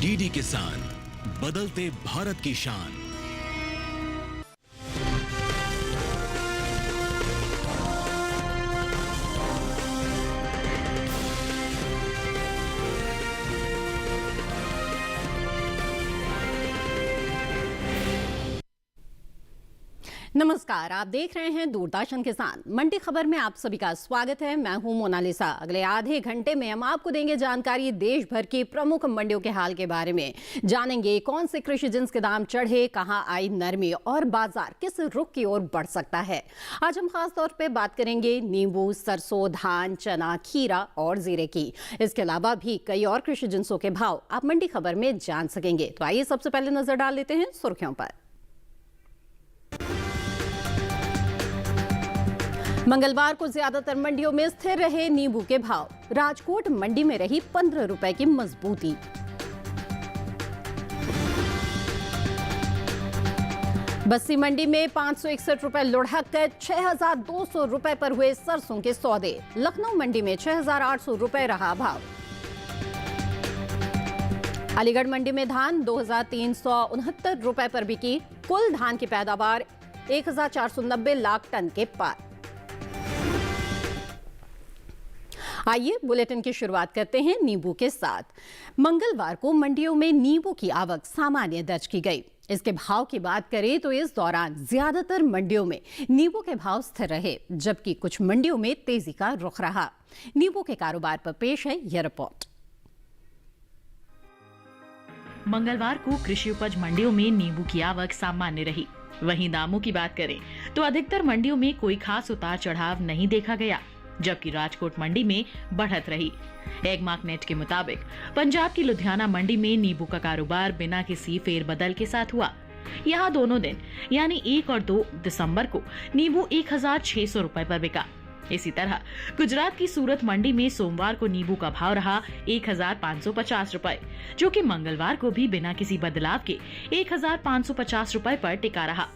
DD किसान, बदलते भारत की शान। नमस्कार, आप देख रहे हैं दूरदर्शन किसान। मंडी खबर में आप सभी का स्वागत है। मैं हूं मोनालिसा। अगले आधे घंटे में हम आपको देंगे जानकारी देश भर की प्रमुख मंडियों के हाल के बारे में। जानेंगे कौन से कृषि जिन्स के दाम चढ़े, कहां आई नरमी और बाजार किस रुख की ओर बढ़ सकता है। आज हम खास तौर पर बात करेंगे नींबू, सरसों, धान, चना, खीरा और जीरे की। इसके अलावा भी कई और कृषि जिन्सों के भाव आप मंडी खबर में जान सकेंगे। तो आइए सबसे पहले नजर डाल लेते हैं सुर्खियों पर। मंगलवार को ज्यादातर मंडियों में स्थिर रहे नींबू के भाव। राजकोट मंडी में रही 15 रुपए की मजबूती। बस्सी मंडी में 561 रुपए लुढ़क कर 6,200 रुपए पर हुए सरसों के सौदे। लखनऊ मंडी में 6,800 रुपए रहा भाव। अलीगढ़ मंडी में धान 2,369 रुपए पर बिकी। कुल धान की पैदावार 1,490 लाख टन के पार। आइए बुलेटिन की शुरुआत करते हैं नींबू के साथ। मंगलवार को मंडियों में नींबू की आवक सामान्य दर्ज की गई। इसके भाव की बात करें तो इस दौरान ज्यादातर मंडियों में नींबू के भाव स्थिर रहे, जबकि कुछ मंडियों में तेजी का रुख रहा। नींबू के कारोबार पर पेश है यह रिपोर्ट। मंगलवार को कृषि उपज मंडियों में नींबू की आवक सामान्य रही। वहीं दामों की बात करें तो अधिकतर मंडियों में कोई खास उतार चढ़ाव नहीं देखा गया, जबकि राजकोट मंडी में बढ़त रही। एगमार्क नेट के मुताबिक पंजाब की लुधियाना मंडी में नींबू का कारोबार बिना किसी फेरबदल के साथ हुआ। यहाँ दोनों दिन यानी 1 और 2 दिसंबर को नींबू 1,600 रुपए पर बिका। इसी तरह गुजरात की सूरत मंडी में सोमवार को नींबू का भाव रहा 1,550 रुपए, जो कि मंगलवार को भी बिना किसी बदलाव के 1,550 रुपए पर टिका रहा।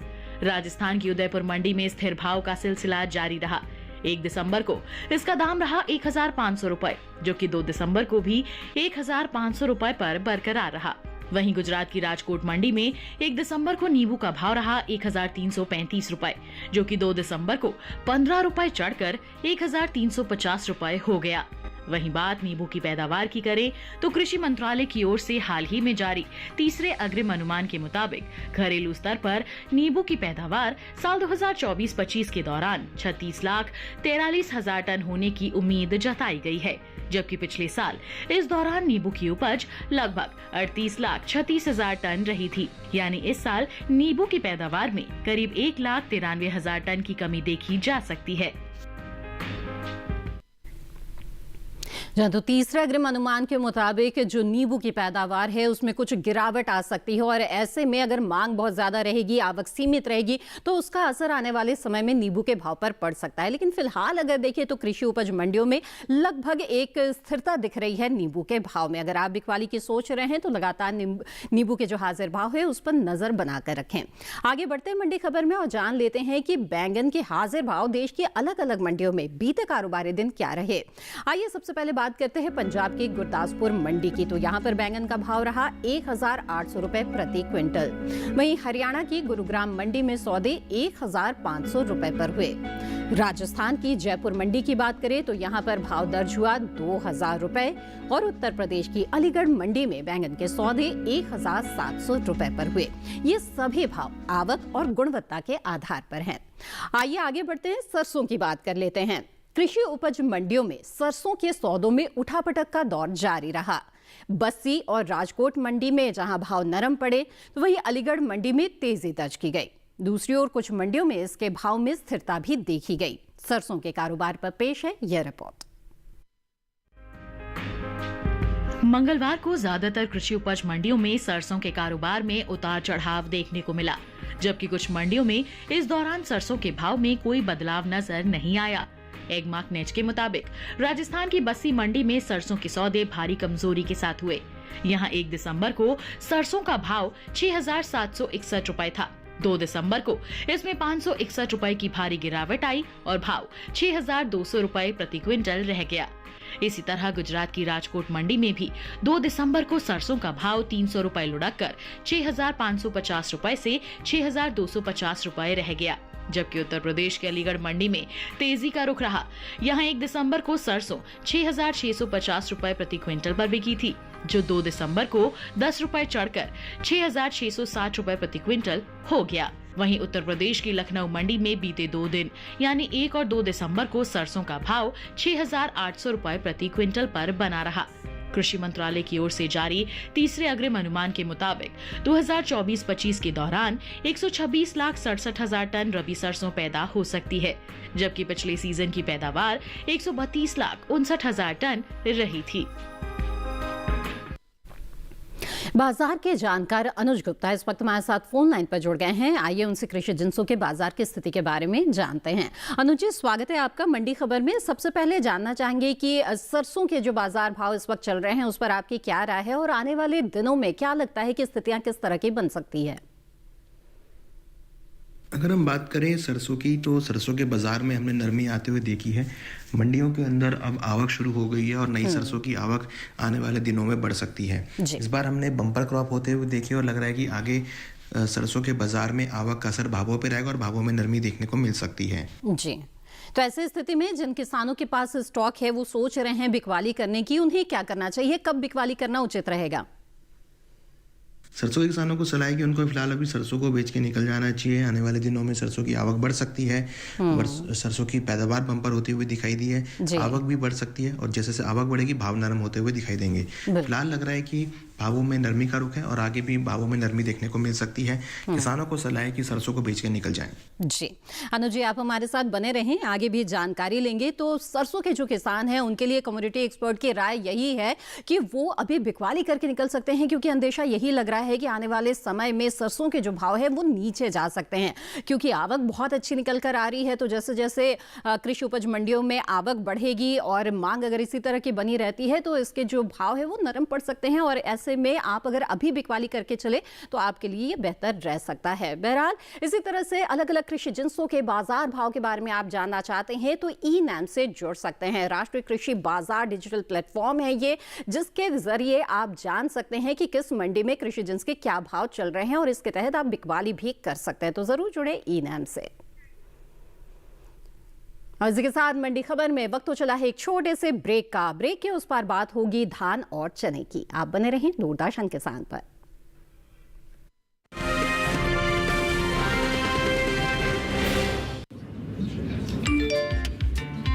राजस्थान की उदयपुर मंडी में स्थिर भाव का सिलसिला जारी रहा। 1 दिसंबर को इसका दाम रहा 1,500 रुपए, जो कि 2 दिसंबर को भी 1,500 रुपए पर बरकरार रहा। वहीं गुजरात की राजकोट मंडी में 1 दिसंबर को नींबू का भाव रहा 1,335 रुपए, जो कि 2 दिसंबर को 15 रुपए चढ़कर 1,350 रुपए हो गया। वहीं बात नींबू की पैदावार की करें तो कृषि मंत्रालय की ओर से हाल ही में जारी तीसरे अग्रिम अनुमान के मुताबिक घरेलू स्तर पर नींबू की पैदावार साल 2024-25 के दौरान 36,43,000 टन होने की उम्मीद जताई गई है, जबकि पिछले साल इस दौरान नींबू की उपज लगभग 38,36,000 टन रही थी। यानी इस साल नींबू की पैदावार में करीब 1,93,000 टन की कमी देखी जा सकती है। तो तीसरे अग्रिम अनुमान के मुताबिक जो नींबू की पैदावार है उसमें कुछ गिरावट आ सकती है, और ऐसे में अगर मांग बहुत ज्यादा रहेगी, आवक सीमित रहेगी, तो उसका असर आने वाले समय में नींबू के भाव पर पड़ सकता है। लेकिन फिलहाल अगर देखिए तो कृषि उपज मंडियों में लगभग एक स्थिरता दिख रही है नींबू के भाव में। अगर आप बिकवाली की सोच रहे हैं तो लगातार नींबू के जो हाजिर भाव है उस पर नजर बनाकर रखें। आगे बढ़ते हैं मंडी खबर में और जान लेते हैं कि बैंगन के हाजिर भाव देश की अलग अलग मंडियों में बीते कारोबारी दिन क्या रहे। आइए सबसे पहले बात करते हैं पंजाब की गुरदासपुर मंडी की। तो यहाँ पर बैंगन का भाव रहा 1,800 रुपए प्रति क्विंटल। वहीं हरियाणा की गुरुग्राम मंडी में सौदे 1,500 रुपए पर हुए। राजस्थान की जयपुर मंडी की बात करें तो यहाँ पर भाव दर्ज हुआ 2,000 रुपए, और उत्तर प्रदेश की अलीगढ़ मंडी में बैंगन के सौदे 1,700 रुपए पर हुए। ये सभी भाव आवक और गुणवत्ता के आधार पर हैं। आइए आगे बढ़ते हैं, सरसों की बात कर लेते हैं। कृषि उपज मंडियों में सरसों के सौदों में उठापटक का दौर जारी रहा। बस्सी और राजकोट मंडी में जहां भाव नरम पड़े, तो वहीं अलीगढ़ मंडी में तेजी दर्ज की गई। दूसरी ओर कुछ मंडियों में इसके भाव में स्थिरता भी देखी गई। सरसों के कारोबार पर पेश है यह रिपोर्ट। मंगलवार को ज्यादातर कृषि उपज मंडियों में सरसों के कारोबार में उतार चढ़ाव देखने को मिला, जबकि कुछ मंडियों में इस दौरान सरसों के भाव में कोई बदलाव नजर नहीं आया। एगमार्क नेट के मुताबिक राजस्थान की बस्सी मंडी में सरसों के सौदे भारी कमजोरी के साथ हुए। यहाँ 1 दिसंबर को सरसों का भाव 6,761 रुपए था। 2 दिसंबर को इसमें 561 रुपए की भारी गिरावट आई और भाव 6,200 रुपए प्रति क्विंटल रह गया। इसी तरह गुजरात की राजकोट मंडी में भी 2 दिसंबर को सरसों का भाव 300 रुपए लुढ़क कर 6,550 रुपए से 6,250 रुपए रह गया। जबकि उत्तर प्रदेश के अलीगढ़ मंडी में तेजी का रुख रहा। यहाँ 1 दिसंबर को सरसों 6,650 रुपए प्रति क्विंटल पर बिकी थी, जो 2 दिसंबर को 10 रुपए चढ़कर 6,660 रुपए प्रति क्विंटल हो गया। वहीं उत्तर प्रदेश की लखनऊ मंडी में बीते 2 दिन यानी 1 और 2 दिसंबर को सरसों का भाव 6,800 रुपए प्रति क्विंटल पर बना रहा। कृषि मंत्रालय की ओर से जारी तीसरे अग्रिम अनुमान के मुताबिक 2024-25 के दौरान 126,67,000 टन रबी सरसों पैदा हो सकती है, जबकि पिछले सीजन की पैदावार 132,59,000 टन रही थी। बाजार के जानकार अनुज गुप्ता इस वक्त हमारे साथ फोन लाइन पर जुड़ गए हैं। आइए उनसे कृषि जिंसों के बाजार की स्थिति के बारे में जानते हैं। अनुज जी, स्वागत है आपका मंडी खबर में। सबसे पहले जानना चाहेंगे कि सरसों के जो बाजार भाव इस वक्त चल रहे हैं उस पर आपकी क्या राय है और आने वाले दिनों में क्या लगता है कि स्थितियां किस तरह की बन सकती है? अगर हम बात करें सरसों की, तो सरसों के बाजार में हमने नरमी आते हुए देखी है। मंडियों के अंदर अब आवक शुरू हो गई है और नई सरसों की आवक आने वाले दिनों में बढ़ सकती है। इस बार हमने बम्पर क्रॉप होते हुए देखी और लग रहा है कि आगे सरसों के बाजार में आवक का असर भावों पर रहेगा और भावों में नरमी देखने को मिल सकती है। जी, तो ऐसी स्थिति में जिन किसानों के पास स्टॉक है वो सोच रहे हैं बिकवाली करने की, उन्हें क्या करना चाहिए? कब बिकवाली करना उचित रहेगा? सरसों के किसानों को सलाह है कि उनको फिलहाल अभी सरसों को बेच के निकल जाना चाहिए। आने वाले दिनों में सरसों की आवक बढ़ सकती है। सरसों की पैदावार बम्पर होती हुई दिखाई दी है, आवक भी बढ़ सकती है और जैसे जैसे आवक बढ़ेगी भाव नरम होते हुए दिखाई देंगे। फिलहाल लग रहा है कि भावों में नरमी का रुख है और आगे भी भावों में नरमी देखने को मिल सकती है। किसानों को सलाह है कि सरसों को बेच के निकल जाएं। जी, अनुज जी, आप हमारे साथ बने रहें, आगे भी जानकारी लेंगे। तो सरसों के जो किसान हैं उनके लिए कम्युनिटी एक्सपर्ट की राय यही है कि वो अभी बिकवाली करके निकल सकते हैं, क्योंकि अंदेशा यही लग रहा है कि आने वाले समय में सरसों के जो भाव है वो नीचे जा सकते हैं, क्योंकि आवक बहुत अच्छी निकल कर आ रही है। तो जैसे जैसे कृषि उपज मंडियों में आवक बढ़ेगी और मांग अगर इसी तरह की बनी रहती है तो इसके जो भाव है वो नरम पड़ सकते हैं और ऐसे में आप अगर अभी बिकवाली करके चले तो आपके लिए ये बेहतर रह सकता है। बहरहाल, इसी तरह से अलग अलग कृषि जिंसों के बाजार भाव के बारे में आप जानना चाहते हैं तो ई-नैम से जुड़ सकते हैं। राष्ट्रीय कृषि बाजार डिजिटल प्लेटफॉर्म है ये, जिसके जरिए आप जान सकते हैं कि किस मंडी में कृषि जिंस के क्या भाव चल रहे हैं और इसके तहत आप बिकवाली भी कर सकते हैं। तो जरूर जुड़े ई-नैम से। और इसी के साथ मंडी खबर में वक्त तो चला है एक छोटे से ब्रेक का। ब्रेक के उस पार बात होगी धान और चने की। आप बने रहें दूरदर्शन किसान पर।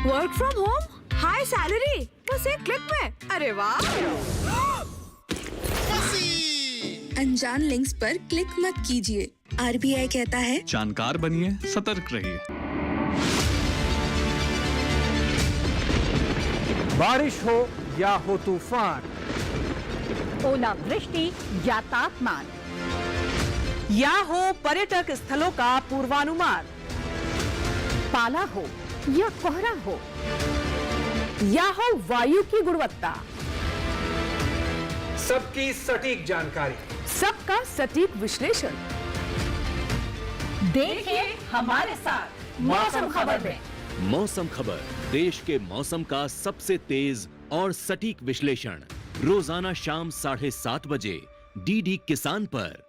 Work from home, high salary, बस एक क्लिक में। अरे वाह! अनजान लिंक्स पर क्लिक मत कीजिए। आरबीआई कहता है, जानकार बनिए, सतर्क रहिए। बारिश हो या हो तूफान, ओलावृष्टि या तापमान, या हो पर्यटक स्थलों का पूर्वानुमान, पाला हो या कोहरा हो, या हो वायु की गुणवत्ता, सबकी सटीक जानकारी, सबका सटीक विश्लेषण। देखिए हमारे साथ मौसम खबर में। मौसम खबर, देश के मौसम का सबसे तेज और सटीक विश्लेषण, रोजाना शाम 7:30 बजे डीडी किसान पर।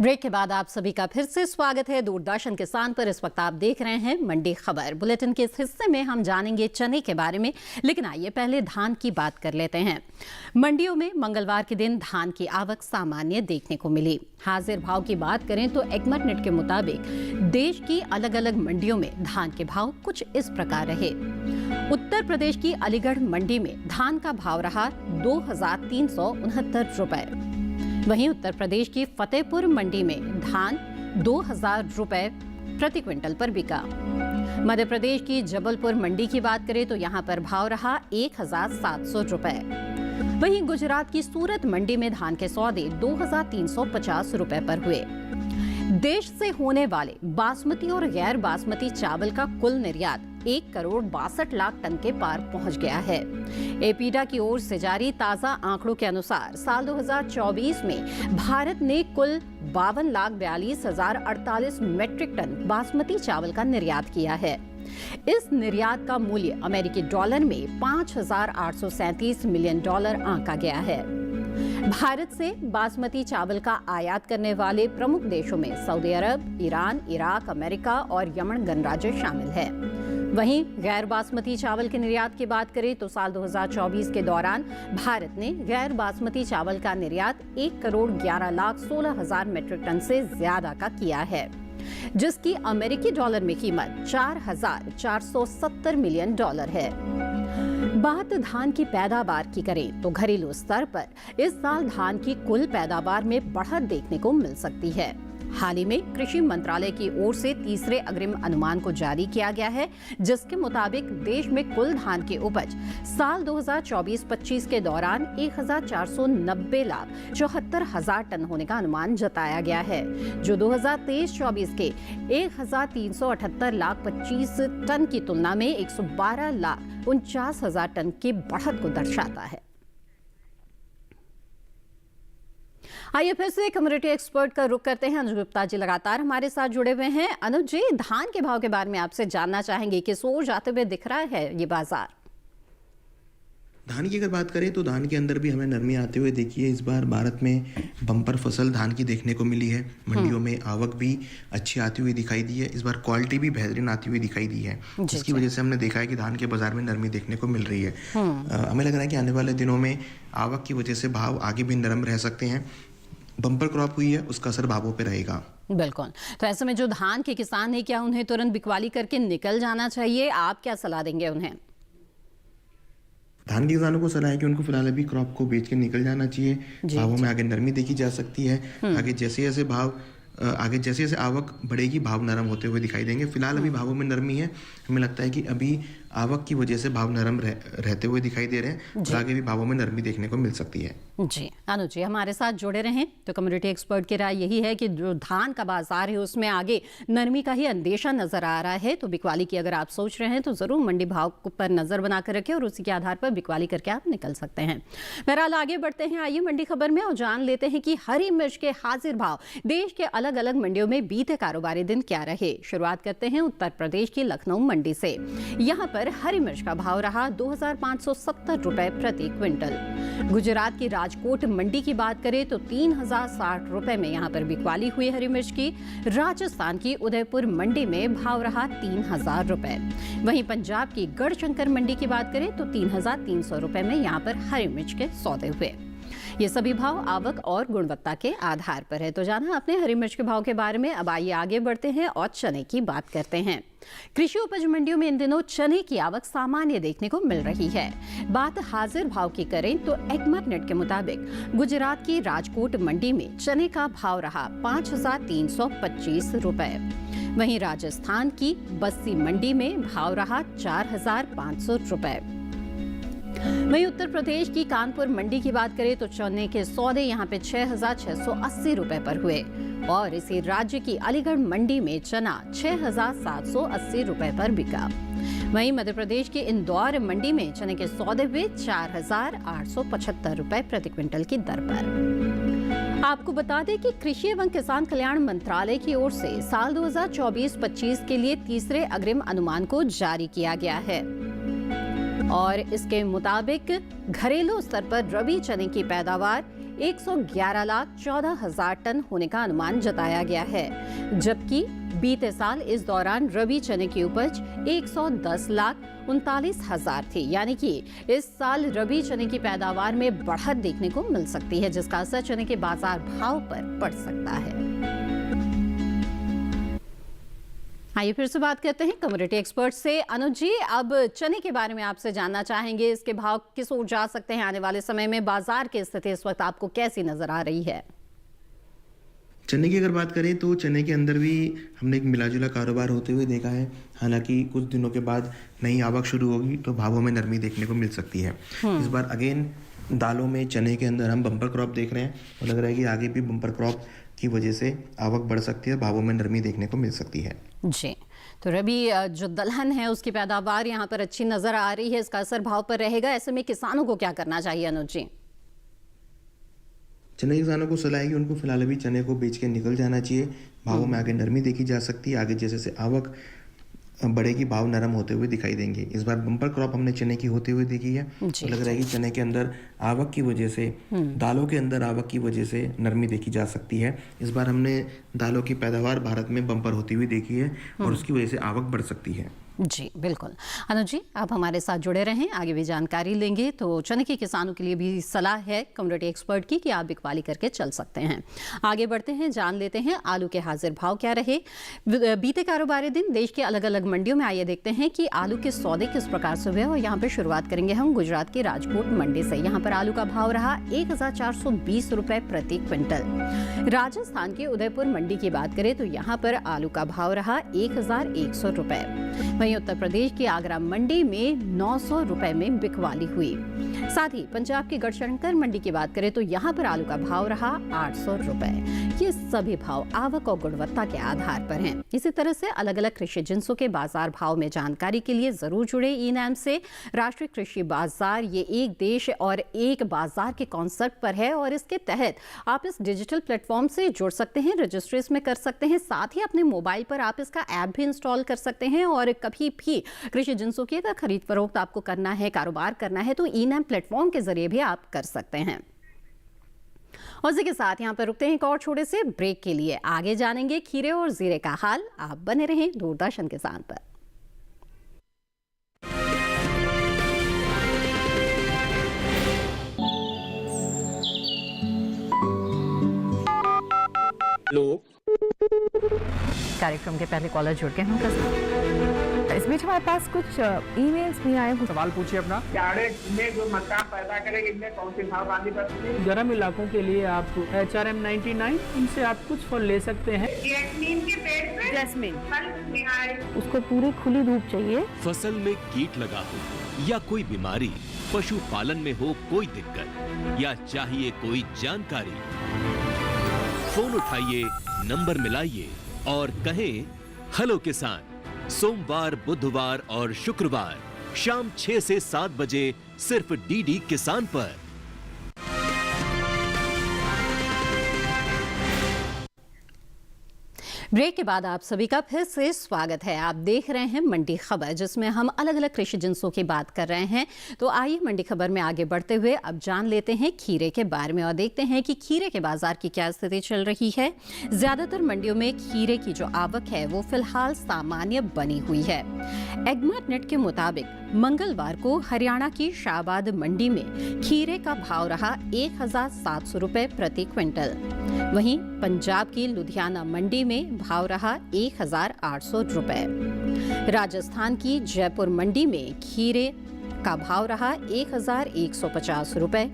ब्रेक के बाद आप सभी का फिर से स्वागत है दूरदर्शन किसान पर। इस वक्त आप देख रहे हैं मंडी खबर। बुलेटिन के इस हिस्से में हम जानेंगे चने के बारे में, लेकिन आइए पहले धान की बात कर लेते हैं। मंडियों में मंगलवार के दिन धान की आवक सामान्य देखने को मिली। हाजिर भाव की बात करें तो एग्मरनेट के मुताबिक देश की अलग अलग मंडियों में धान के भाव कुछ इस प्रकार रहे। उत्तर प्रदेश की अलीगढ़ मंडी में धान का भाव रहा 2,369 रुपए। वहीं उत्तर प्रदेश की फतेहपुर मंडी में धान 2,000 रुपए प्रति क्विंटल पर बिका। मध्य प्रदेश की जबलपुर मंडी की बात करें तो यहां पर भाव रहा 1,700 रुपए। वहीं गुजरात की सूरत मंडी में धान के सौदे 2,350 रुपए पर हुए। देश से होने वाले बासमती और गैर बासमती चावल का कुल निर्यात 1,62,00,000 टन के पार पहुंच गया है। एपीडा की ओर से जारी ताजा आंकड़ों के अनुसार साल 2024 में भारत ने कुल 52,42,048 मीट्रिक टन बासमती चावल का निर्यात किया है। इस निर्यात का मूल्य अमेरिकी डॉलर में $5,837 मिलियन आंका गया है। भारत से बासमती चावल का आयात करने वाले प्रमुख देशों में सऊदी अरब, ईरान, इराक, अमेरिका और यमन गणराज्य शामिल है। वहीं गैर बासमती चावल के निर्यात की बात करें तो साल 2024 के दौरान भारत ने गैर बासमती चावल का निर्यात 1,11,16,000 मीट्रिक टन से ज्यादा का किया है, जिसकी अमेरिकी डॉलर में कीमत $4,470 मिलियन है। बात धान की पैदावार की करें तो घरेलू स्तर पर इस साल धान की कुल पैदावार में बढ़त देखने को मिल सकती है। हाल ही में कृषि मंत्रालय की ओर से तीसरे अग्रिम अनुमान को जारी किया गया है, जिसके मुताबिक देश में कुल धान की उपज साल 2024-25 के दौरान 1,490,74,000 टन होने का अनुमान जताया गया है, जो 2023-24 के 1,378,25,000 टन की तुलना में 112,49,000 टन की बढ़त को दर्शाता है। आइए फिर से कम्युनिटी एक्सपर्ट का रुख करते हैं। अनुज गुप्ता जी लगातार हमारे साथ जुड़े हुए हैं। अनुज जी, धान के भाव के बारे में आपसे जानना चाहेंगे, किस ओर जाते हुए दिख रहा है ये बाजार? धान की अगर बात करें तो धान के अंदर भी हमें नरमी आते हुए देखिए। इस बार भारत में बम्पर फसल धान की देखने को मिली है। मंडियों में आवक भी अच्छी आती हुई दिखाई दी है। इस बार क्वालिटी भी बेहतरीन आती हुई दिखाई दी है, जिसकी वजह से हमने देखा है कि धान के बाजार में नरमी देखने को मिल रही है। हमें लग रहा है कि आने वाले दिनों में आवक की वजह से भाव आगे भी नरम रह सकते हैं। बम्पर क्रॉप हुई है, उसका असर भावों पे रहेगा। बिल्कुल। तो ऐसे में जो धान के किसान हैं, क्या उन्हें तुरंत बिकवाली करके निकल जाना चाहिए? आप क्या सलाह देंगे उन्हें? धान के किसानों को सलाह है कि उनको फिलहाल अभी क्रॉप को बेच के निकल जाना चाहिए। भावों में आगे नरमी देखी जा सकती है। आगे जैसे जैसे आवक बढ़ेगी, भाव नरम होते हुए दिखाई देंगे। फिलहाल अभी भावों में नरमी है। हमें लगता है कि अभी आवक की वजह से भाव नरम रहते हुए दिखाई दे रहे हैं और आगे भी भावों में नरमी देखने को मिल सकती है। जी अनुज जी, हमारे साथ जुड़े रहें। तो कम्युनिटी एक्सपर्ट की राय यही है कि जो धान का बाजार है उसमें आगे नरमी का ही अंदेशा नजर आ रहा है। तो बिकवाली की अगर आप सोच रहे हैं तो जरूर मंडी भाव पर नजर बनाकर रखें और उसी के आधार पर बिकवाली करके आप निकल सकते हैं। बहरहाल आगे बढ़ते हैं। आइए मंडी खबर में और जान लेते हैं कि हरी मिर्च के हाजिर भाव देश के अलग अलग मंडियों में बीते कारोबारी दिन क्या रहे। शुरुआत करते हैं उत्तर प्रदेश की लखनऊ मंडी से। यहाँ पर हरी मिर्च का भाव रहा 2,570 रुपए प्रति क्विंटल। गुजरात की राजकोट मंडी की बात करें तो 3,060 रुपए में यहाँ पर बिकवाली हुई हरी मिर्च की। राजस्थान की उदयपुर मंडी में भाव रहा 3,000 रुपए। वहीं पंजाब की गढ़शंकर मंडी की बात करें तो 3,300 रुपए में यहाँ पर हरी मिर्च के सौदे हुए। ये सभी भाव आवक और गुणवत्ता के आधार पर है। तो जाना अपने हरी मिर्च के भाव के बारे में। अब आइए आगे बढ़ते हैं और चने की बात करते हैं। कृषि उपज मंडियों में इन दिनों चने की आवक सामान्य देखने को मिल रही है। बात हाजिर भाव की करें तो एक्मरनेट के मुताबिक गुजरात की राजकोट मंडी में चने का भाव रहा 5,325 रुपए। वहीं राजस्थान की बस्सी मंडी में भाव रहा 4,500 रुपए। वहीं उत्तर प्रदेश की कानपुर मंडी की बात करें तो चने के सौदे यहाँ पे 6,680 रुपए पर हुए और इसी राज्य की अलीगढ़ मंडी में चना 6,780 रुपए पर बिका। वहीं मध्य प्रदेश के इंदौर मंडी में चने के सौदे हुए 4,875 रुपए प्रति क्विंटल की दर पर। आपको बता दें कि कृषि एवं किसान कल्याण मंत्रालय की ओर से साल 2024-25 के लिए तीसरे अग्रिम अनुमान को जारी किया गया है और इसके मुताबिक घरेलू स्तर पर रबी चने की पैदावार 111,14,000 टन होने का अनुमान जताया गया है, जबकि बीते साल इस दौरान रबी चने की उपज 110,39,000 थी। यानी कि इस साल रबी चने की पैदावार में बढ़त देखने को मिल सकती है, जिसका असर चने के बाजार भाव पर पड़ सकता है। आइए फिर से बात करते हैं कम्युनिटी एक्सपर्ट से। अनुज जी, अब चने के बारे में आपसे जानना चाहेंगे, इसके भाव किस ओर जा सकते हैं आने वाले समय में? बाजार की स्थिति इस वक्त आपको कैसी नजर आ रही है? चने की अगर बात करें तो चने के अंदर भी हमने एक मिलाजुला कारोबार होते हुए देखा है। हालांकि कुछ दिनों के बाद नई आवक शुरू होगी तो भावों में नरमी देखने को मिल सकती है। इस बार अगेन दालों में चने के अंदर हम बम्पर क्रॉप देख रहे हैं और लग रहा है कि आगे भी बम्पर क्रॉप की वजह से आवक बढ़ सकती है, भावों में नरमी देखने को मिल सकती है। जी, तो रवि, जो दलहन है उसकी पैदावार यहाँ पर अच्छी नजर आ रही है, इसका असर भाव पर रहेगा। ऐसे में किसानों को क्या करना चाहिए अनुज जी? चने किसानों को सलाह है कि उनको फिलहाल अभी चने को बेच के निकल जाना चाहिए। भावों में आगे नरमी देखी जा सकती है, आगे जैसे जैसे आवक बढ़ेगी भाव नरम होते हुए दिखाई देंगे। इस बार बम्पर क्रॉप हमने चने की होते हुए देखी है, तो लग रहा है कि चने के अंदर आवक की वजह से, दालों के अंदर आवक की वजह से नरमी देखी जा सकती है। इस बार हमने दालों की पैदावार भारत में बम्पर होती हुई देखी है और उसकी वजह से आवक बढ़ सकती है। जी बिल्कुल। अनुज जी, आप हमारे साथ जुड़े रहें, आगे भी जानकारी लेंगे। तो चने के किसानों के लिए भी सलाह है कम्युनिटी एक्सपर्ट की कि आप बिकवाली करके चल सकते हैं। आगे बढ़ते हैं, जान लेते हैं आलू के हाजिर भाव क्या रहे बीते कारोबारी दिन देश के अलग अलग मंडियों में। आइए देखते हैं कि आलू के सौदे किस प्रकार से हुए। और यहाँ पे शुरुआत करेंगे हम गुजरात के राजकोट मंडी से। यहाँ पर आलू का भाव रहा 1420 रुपए प्रति क्विंटल। राजस्थान के उदयपुर मंडी की बात करें तो यहाँ पर आलू का भाव रहा 1100 रुपए। वहीं उत्तर प्रदेश की आगरा मंडी में 900 रुपए में बिकवाली हुई। साथ ही पंजाब की गढ़शंकर मंडी की बात करें तो यहाँ पर आलू का भाव रहा 800 रुपए। ये सभी भाव आवक और गुणवत्ता के आधार पर हैं। इसी तरह से अलग अलग कृषि जिंसों के बाजार भाव में जानकारी के लिए जरूर जुड़े ई-नैम से। राष्ट्रीय कृषि बाजार ये एक देश और एक बाजार के कॉन्सेप्ट पर है और इसके तहत आप इस डिजिटल प्लेटफॉर्म से जुड़ सकते हैं, रजिस्टर इसमें कर सकते हैं। साथ ही अपने मोबाइल पर आप इसका ऐप भी इंस्टॉल कर सकते हैं। और कभी भी कृषि जिंसों की अगर खरीद फरोख्त आपको करना है, कारोबार करना है, तो ई-नैम प्लेटफॉर्म के जरिए भी आप कर सकते हैं। और इसी के साथ यहाँ पर रुकते हैं एक और छोटे से ब्रेक के लिए। आगे जानेंगे खीरे और जीरे का हाल। आप बने रहें दूरदर्शन किसान पर। कार्यक्रम के पहले कॉलर जुड़ गए हैं। इस बीच हमारे पास कुछ ईमेल्स भी आए हैं। सवाल पूछिए अपना। में जो मक्का पैदा करेंगे इनमें कौन सी खाद डालनी पड़ती है? गर्म इलाकों के लिए आप HRM 99 इनसे आप कुछ फल ले सकते हैं। जैस्मीन के पेड़ पे जैस्मीन उसको पूरी खुली धूप चाहिए। फसल में कीट लगा हो या कोई बीमारी, पशुपालन में हो कोई दिक्कत या चाहिए कोई जानकारी, फोन उठाइए, नंबर मिलाइए और कहें हेलो किसान। सोमवार, बुधवार और शुक्रवार शाम 6 से 7 बजे सिर्फ डीडी किसान पर। ब्रेक के बाद आप सभी का फिर से स्वागत है। आप देख रहे हैं मंडी खबर, जिसमें हम अलग अलग कृषि जिंसों की बात कर रहे हैं। तो आइए मंडी खबर में आगे बढ़ते हुए अब जान लेते हैं खीरे के बारे में और देखते हैं कि खीरे के बाजार की क्या स्थिति चल रही है। ज्यादातर मंडियों में खीरे की जो आवक है वो फिलहाल सामान्य बनी हुई है। एगमार्ट नेट के मुताबिक मंगलवार को हरियाणा की शाहबाद मंडी में खीरे का भाव रहा 1700 रुपए प्रति क्विंटल। वहीं पंजाब की लुधियाना मंडी में भाव रहा 1800 रुपए। राजस्थान की जयपुर मंडी में खीरे का भाव रहा 1150 रुपए।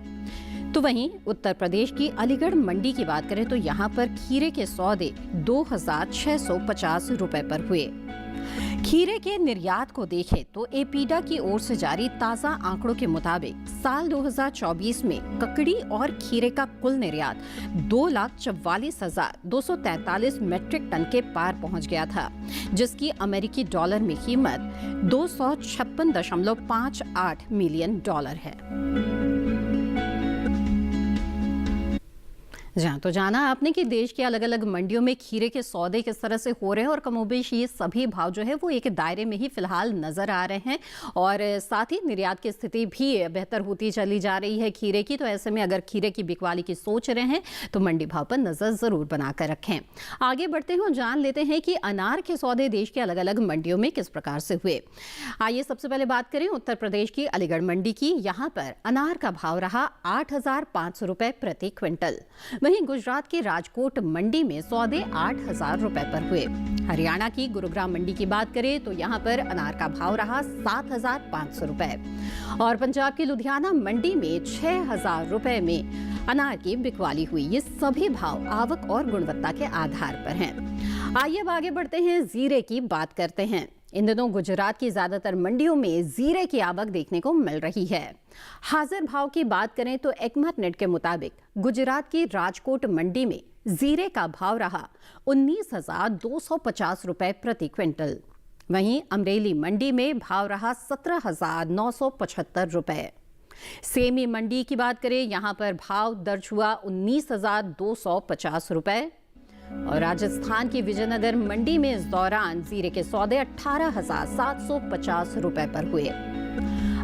तो वहीं उत्तर प्रदेश की अलीगढ़ मंडी की बात करें तो यहाँ पर खीरे के सौदे 2650 रुपए पर हुए। खीरे के निर्यात को देखें तो एपीडा की ओर से जारी ताजा आंकड़ों के मुताबिक साल 2024 में ककड़ी और खीरे का कुल निर्यात 2,44,243 मीट्रिक टन के पार पहुंच गया था, जिसकी अमेरिकी डॉलर में कीमत 256.58 मिलियन डॉलर है। जहाँ तो जाना आपने कि देश के अलग अलग मंडियों में खीरे के सौदे किस तरह से हो रहे हैं और कमोबेश ये सभी भाव जो है वो एक दायरे में ही फिलहाल नजर आ रहे हैं और साथ ही निर्यात की स्थिति भी बेहतर होती चली जा रही है खीरे की। तो ऐसे में अगर खीरे की बिकवाली की सोच रहे हैं तो मंडी भाव पर नजर जरूर बनाकर रखें। आगे बढ़ते हैं और जान लेते हैं कि अनार के सौदे देश के अलग अलग मंडियों में किस प्रकार से हुए। आइए सबसे पहले बात करें उत्तर प्रदेश की अलीगढ़ मंडी की। यहाँ पर अनार का भाव रहा 8500 रुपए प्रति क्विंटल। वहीं गुजरात के राजकोट मंडी में सौदे 8000 रुपए पर हुए। हरियाणा की गुरुग्राम मंडी की बात करें तो यहाँ पर अनार का भाव रहा 7500 रुपए और पंजाब की लुधियाना मंडी में 6000 रुपए में अनार की बिकवाली हुई। ये सभी भाव आवक और गुणवत्ता के आधार पर हैं। आइए अब आगे बढ़ते हैं, जीरे की बात करते हैं। इन दिनों गुजरात की ज्यादातर मंडियों में जीरे की आवक देखने को मिल रही है। हाजिर भाव की बात करें तो एगमार्ट नेट के मुताबिक गुजरात की राजकोट मंडी में जीरे का भाव रहा 19,250 रुपए प्रति क्विंटल। वहीं अमरेली मंडी में भाव रहा 17,975 रुपए। सेमी मंडी की बात करें, यहां पर भाव दर्ज हुआ 19,250 रुपए। और राजस्थान की विजयनगर मंडी में इस दौरान जीरे के सौदे 18,750 रुपए पर हुए।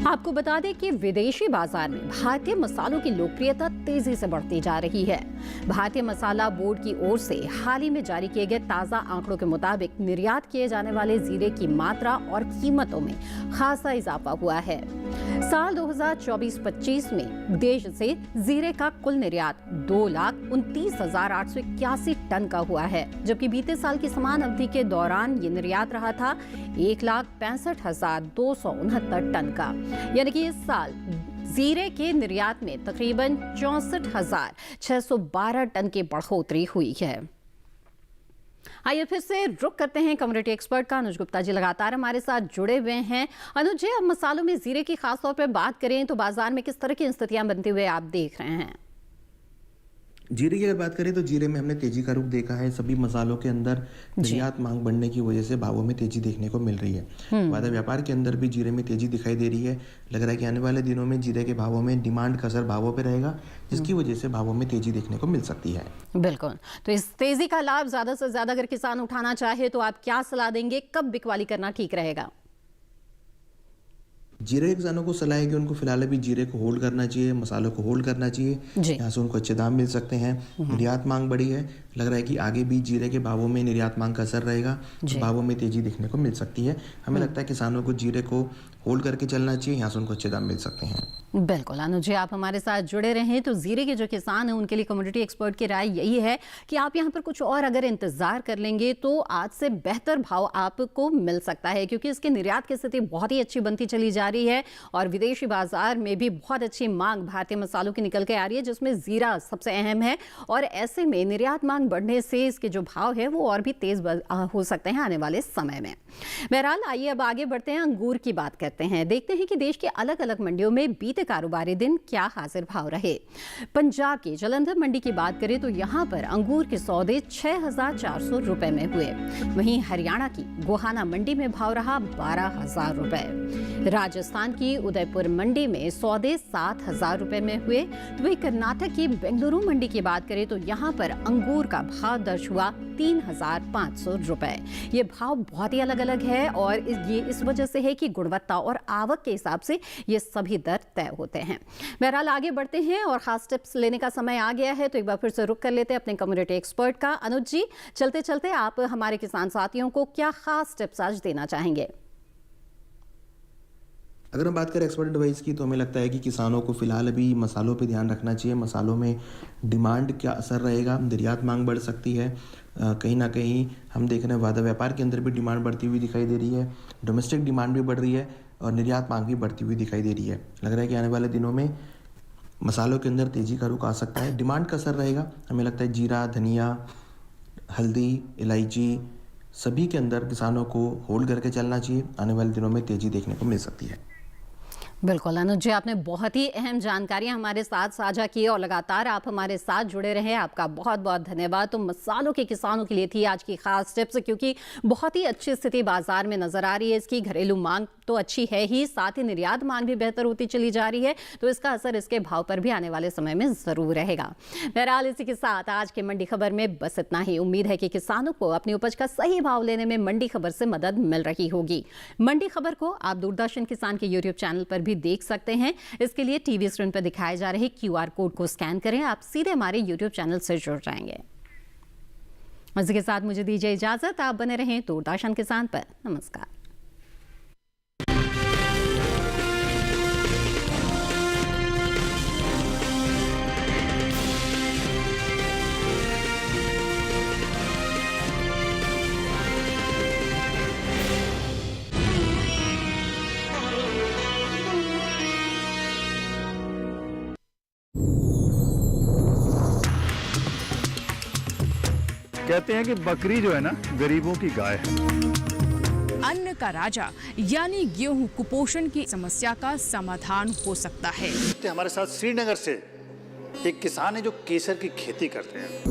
आपको बता दें कि विदेशी बाजार में भारतीय मसालों की लोकप्रियता तेजी से बढ़ती जा रही है। भारतीय मसाला बोर्ड की ओर से हाल ही में जारी किए गए ताजा आंकड़ों के मुताबिक निर्यात किए जाने वाले जीरे की मात्रा और कीमतों में खासा इजाफा हुआ है। साल 2024-25 में देश से जीरे का कुल निर्यात 2,29,881 टन का हुआ है, जबकि बीते साल की समान अवधि के दौरान ये निर्यात रहा था 1,65,269 टन का। यानी कि इस साल जीरे के निर्यात में तकरीबन 64,612 टन की बढ़ोतरी हुई है। आइए फिर से रुक करते हैं कम्युनिटी एक्सपर्ट का। अनुज गुप्ता जी लगातार हमारे साथ जुड़े हुए हैं। अनुज जी, अब मसालों में जीरे की खास तौर पर बात करें तो बाजार में किस तरह की स्थितियां बनते हुए आप देख रहे हैं? जीरे की अगर बात करें तो जीरे में हमने तेजी का रुख देखा है। सभी मसालों के अंदर निर्यात मांग बढ़ने की वजह से भावों में तेजी देखने को मिल रही है। वादा व्यापार के अंदर भी जीरे में तेजी दिखाई दे रही है। लग रहा है कि आने वाले दिनों में जीरे के भावों में डिमांड का असर भावों पे रहेगा, जिसकी वजह से भावों में तेजी देखने को मिल सकती है। बिल्कुल, तो इस तेजी का लाभ ज्यादा से ज्यादा अगर किसान उठाना चाहे तो आप क्या सलाह देंगे? कब बिकवाली करना ठीक रहेगा? जीरे के किसानों को सलाह है कि उनको फिलहाल अभी जीरे को होल्ड करना चाहिए, मसालों को होल्ड करना चाहिए। यहाँ से उनको अच्छे दाम मिल सकते हैं। निर्यात मांग बढ़ी है, लग रहा है कि आगे भी जीरे के भावों में निर्यात मांग का असर रहेगा, भावों में तेजी देखने को मिल सकती है। हमें लगता है किसानों को जीरे को होल्ड करके चलना चाहिए, यहाँ से उनको अच्छे दाम मिल सकते हैं। बिल्कुल अनुज जी, आप हमारे साथ जुड़े रहें। तो जीरे के जो किसान हैं उनके लिए कम्युनिटी एक्सपर्ट की राय यही है कि आप यहाँ पर कुछ और अगर इंतजार कर लेंगे तो आज से बेहतर भाव आपको मिल सकता है, क्योंकि इसके निर्यात की स्थिति बहुत ही अच्छी बनती चली जा रही है और विदेशी बाजार में भी बहुत अच्छी मांग भारतीय मसालों की निकल के आ रही है, जिसमें जीरा सबसे अहम है। और ऐसे में निर्यात मांग बढ़ने से इसके जो भाव है वो और भी तेज हो सकते हैं आने वाले समय में। बहरहाल आइए अब आगे बढ़ते हैं, अंगूर की बात करते हैं। देखते हैं कि देश के अलग अलग मंडियों में बीते कारोबारी दिन क्या हाजिर भाव रहे। पंजाब की जालंधर मंडी की बात करें तो यहां पर अंगूर के सौदे 6,400 रुपए में हुए। वहीं हरियाणा की गोहाना मंडी में भाव रहा 12,000 रुपए। राजस्थान की उदयपुर मंडी में सौदे 7,000 रुपए में हुए। तो वहीं कर्नाटक की बेंगलुरु मंडी की बात करें तो यहां पर अंगूर का भाव दर्ज हुआ 3,500 रुपए। ये भाव बहुत ही अलग अलग है और ये इस वजह से है कि गुणवत्ता और आवक के हिसाब से ये सभी दर तय होते हैं। बहरहाल आगे बढ़ते हैं और खास टिप्स लेने का समय आ गया है, तो एक बार फिर से रुक कर लेते हैं अपने कम्युनिटी एक्सपर्ट का। अनुज जी, चलते चलते आप हमारे किसान साथियों को क्या खास टिप्स आज देना चाहेंगे? अगर हम बात करें एक्सपर्ट एडवाइस की, तो हमें लगता है कि किसानों को फिलहाल अभी मसालों पे ध्यान रखना चाहिए। मसालों में डिमांड क्या असर रहेगा, निर्यात मांग बढ़ सकती है। कहीं ना कहीं हम देख रहे हैं वादा व्यापार के अंदर भी डिमांड बढ़ती हुई दिखाई दे रही है, डोमेस्टिक डिमांड भी बढ़ रही है और निर्यात मांग भी बढ़ती हुई दिखाई दे रही है। लग रहा है कि आने वाले दिनों में मसालों के अंदर तेजी का रुख आ सकता है, डिमांड का असर रहेगा। हमें लगता है जीरा, धनिया, हल्दी, इलायची सभी के अंदर किसानों को होल्ड करके चलना चाहिए। आने वाले दिनों में तेजी देखने को मिल सकती है। बिल्कुल अनुज जी, आपने बहुत ही अहम जानकारियां हमारे साथ साझा की और लगातार आप हमारे साथ जुड़े रहे, आपका बहुत बहुत धन्यवाद। तो मसालों के किसानों के लिए थी आज की खास टिप्स, क्योंकि बहुत ही अच्छी स्थिति बाजार में नजर आ रही है। इसकी घरेलू मांग तो अच्छी है ही, साथ ही निर्यात मांग भी बेहतर होती चली जा रही है, तो इसका असर इसके भाव पर भी आने वाले समय में जरूर रहेगा। बहरहाल इसी के साथ आज के मंडी खबर में बस इतना ही। उम्मीद है कि किसानों को अपनी उपज का सही भाव लेने में मंडी खबर से मदद मिल रही होगी। मंडी खबर को आप दूरदर्शन किसान के यूट्यूब चैनल पर भी देख सकते हैं। इसके लिए टीवी स्क्रीन पर दिखाए जा रहे QR कोड को स्कैन करें, आप सीधे हमारे यूट्यूब चैनल से जुड़ जाएंगे। इसी के साथ मुझे दीजिए इजाजत, आप बने रहें दूरदर्शन किसान पर। नमस्कार। कहते हैं कि बकरी जो है ना गरीबों की गाय है। अन्न का राजा यानी गेहूं कुपोषण की समस्या का समाधान हो सकता है। हमारे साथ श्रीनगर से एक किसान है जो केसर की खेती करते हैं।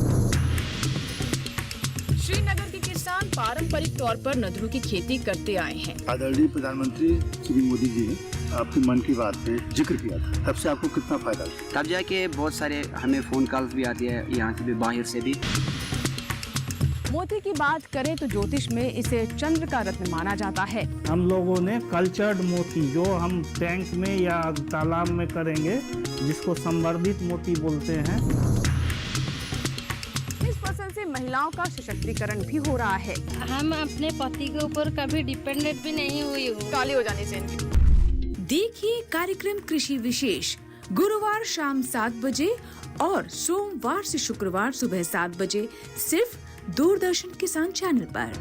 श्रीनगर के किसान पारंपरिक तौर पर नदरू की खेती करते आए हैं। आदरणीय प्रधानमंत्री श्री मोदी जी ने आपकी मन की बात पे जिक्र किया था, तब से आपको कितना फायदा हुआ? तब जाके बहुत सारे हमें फोन कॉल्स भी आती है, यहाँ से भी बाहर से भी। मोती की बात करें तो ज्योतिष में इसे चंद्र का रत्न माना जाता है। हम लोगों ने कल्चर्ड मोती जो हम टैंक में या तालाब में करेंगे, जिसको संवर्धित मोती बोलते हैं। इस फसल से महिलाओं का सशक्तिकरण भी हो रहा है। हम अपने पति के ऊपर कभी डिपेंडेंट भी नहीं हुई हूँ। काली हो जाने से देखिए कार्यक्रम कृषि विशेष गुरुवार शाम 7 बजे और सोमवार से शुक्रवार सुबह 7 बजे सिर्फ दूरदर्शन किसान चैनल पर।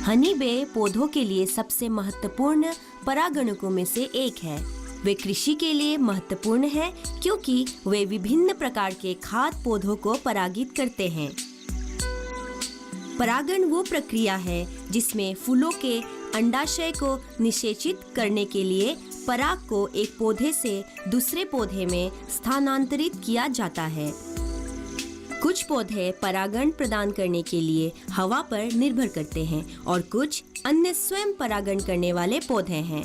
हनी बे पौधों के लिए सबसे महत्वपूर्ण परागणकों में से एक है। वे कृषि के लिए महत्वपूर्ण है क्योंकि वे विभिन्न प्रकार के खाद्य पौधों को परागित करते हैं। परागण वो प्रक्रिया है जिसमें फूलों के अंडाशय को निषेचित करने के लिए पराग को एक पौधे से दूसरे पौधे में स्थानांतरित किया जाता है। कुछ पौधे परागण प्रदान करने के लिए हवा पर निर्भर करते हैं और कुछ अन्य स्वयं परागण करने वाले पौधे हैं।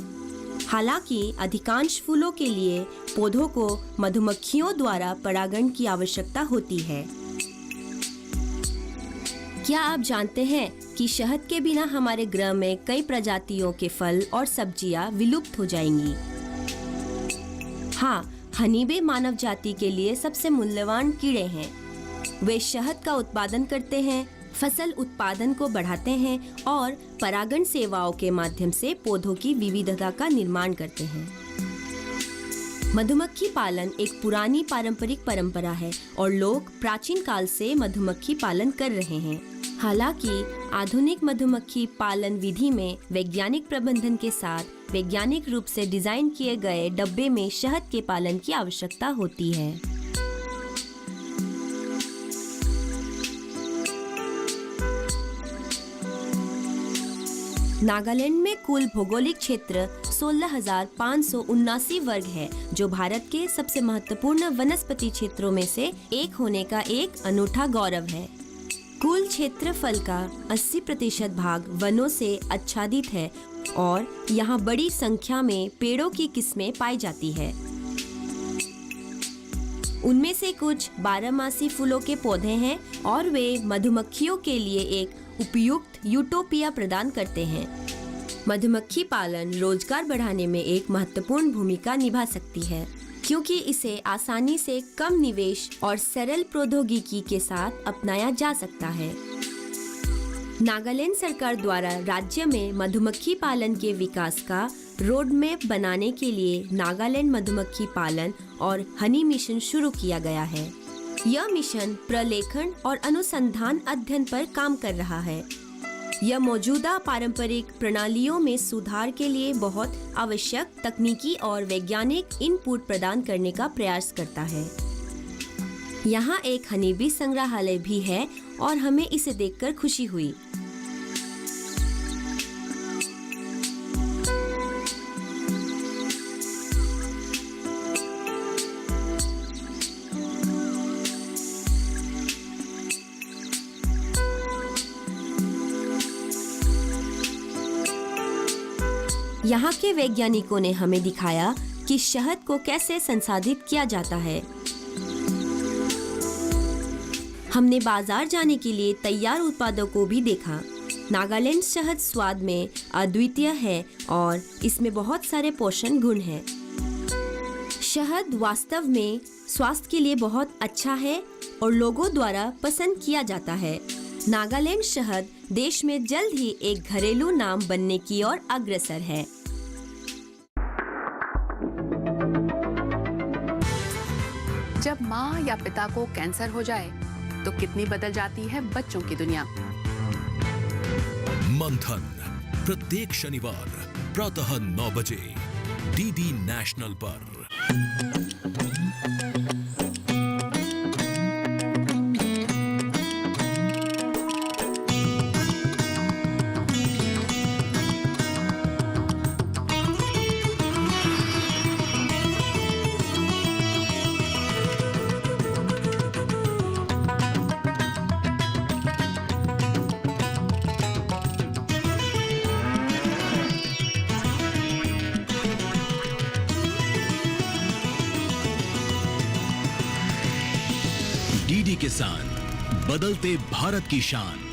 हालांकि अधिकांश फूलों के लिए पौधों को मधुमक्खियों द्वारा परागण की आवश्यकता होती है। क्या आप जानते हैं कि शहद के बिना हमारे ग्रह में कई प्रजातियों के फल और सब्जियां विलुप्त हो जाएंगी? हाँ, हनी बी मानव जाति के लिए सबसे मूल्यवान कीड़े हैं। वे शहद का उत्पादन करते हैं, फसल उत्पादन को बढ़ाते हैं और परागण सेवाओं के माध्यम से पौधों की विविधता का निर्माण करते हैं। मधुमक्खी पालन एक पुरानी पारंपरिक परंपरा है और लोग प्राचीन काल से मधुमक्खी पालन कर रहे हैं। हालांकि आधुनिक मधुमक्खी पालन विधि में वैज्ञानिक प्रबंधन के साथ वैज्ञानिक रूप से डिजाइन किए गए डब्बे में शहद के पालन की आवश्यकता होती है। नागालैंड में कुल भौगोलिक क्षेत्र 16,579 वर्ग है, जो भारत के सबसे महत्वपूर्ण वनस्पति क्षेत्रों में से एक होने का एक अनूठा गौरव है। कुल क्षेत्रफल का 80% भाग वनों से आच्छादित है और यहाँ बड़ी संख्या में पेड़ों की किस्में पाई जाती है। उनमें से कुछ 12मासी फूलों के पौधे हैं और वे मधुमक्खियों के लिए एक उपयुक्त यूटोपिया प्रदान करते हैं। मधुमक्खी पालन रोजगार बढ़ाने में एक महत्वपूर्ण भूमिका निभा सकती है, क्योंकि इसे आसानी से कम निवेश और सरल प्रौद्योगिकी के साथ अपनाया जा सकता है। नागालैंड सरकार द्वारा राज्य में मधुमक्खी पालन के विकास का रोड मैप बनाने के लिए नागालैंड मधुमक्खी पालन और हनी मिशन शुरू किया गया है। यह मिशन प्रलेखन और अनुसंधान अध्ययन पर काम कर रहा है। यह मौजूदा पारंपरिक प्रणालियों में सुधार के लिए बहुत आवश्यक तकनीकी और वैज्ञानिक इनपुट प्रदान करने का प्रयास करता है। यहाँ एक हनी बी संग्रहालय भी है और हमें इसे देखकर खुशी हुई। यहाँ के वैज्ञानिकों ने हमें दिखाया कि शहद को कैसे संसाधित किया जाता है। हमने बाजार जाने के लिए तैयार उत्पादों को भी देखा। नागालैंड शहद स्वाद में अद्वितीय है और इसमें बहुत सारे पोषण गुण हैं। शहद वास्तव में स्वास्थ्य के लिए बहुत अच्छा है और लोगों द्वारा पसंद किया जाता है। नागालैंड शहद देश में जल्द ही एक घरेलू नाम बनने की ओर अग्रसर है। जब माँ या पिता को कैंसर हो जाए तो कितनी बदल जाती है बच्चों की दुनिया। मंथन प्रत्येक शनिवार प्रातः 9 बजे डीडी नेशनल पर। किसान, बदलते भारत की शान।